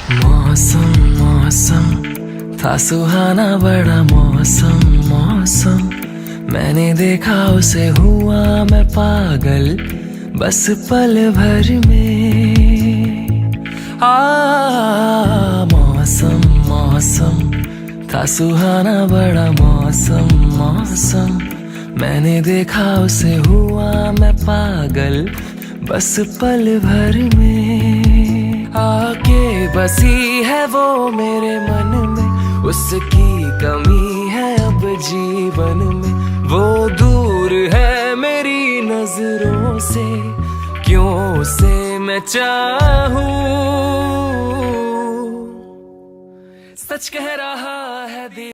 मौसम मौसम था सुहाना बड़ा मौसम मौसम, मैंने देखा उसे हुआ मैं पागल बस पल भर में। मौसम मौसम था सुहाना बड़ा मौसम मौसम, मैंने देखा उसे हुआ मैं पागल बस पल भर में। आके बसी है वो मेरे मन में, उसकी कमी है अब जीवन में। वो दूर है मेरी नजरों से, क्यों उसे मैं चाहूं। सच कह रहा है दिल।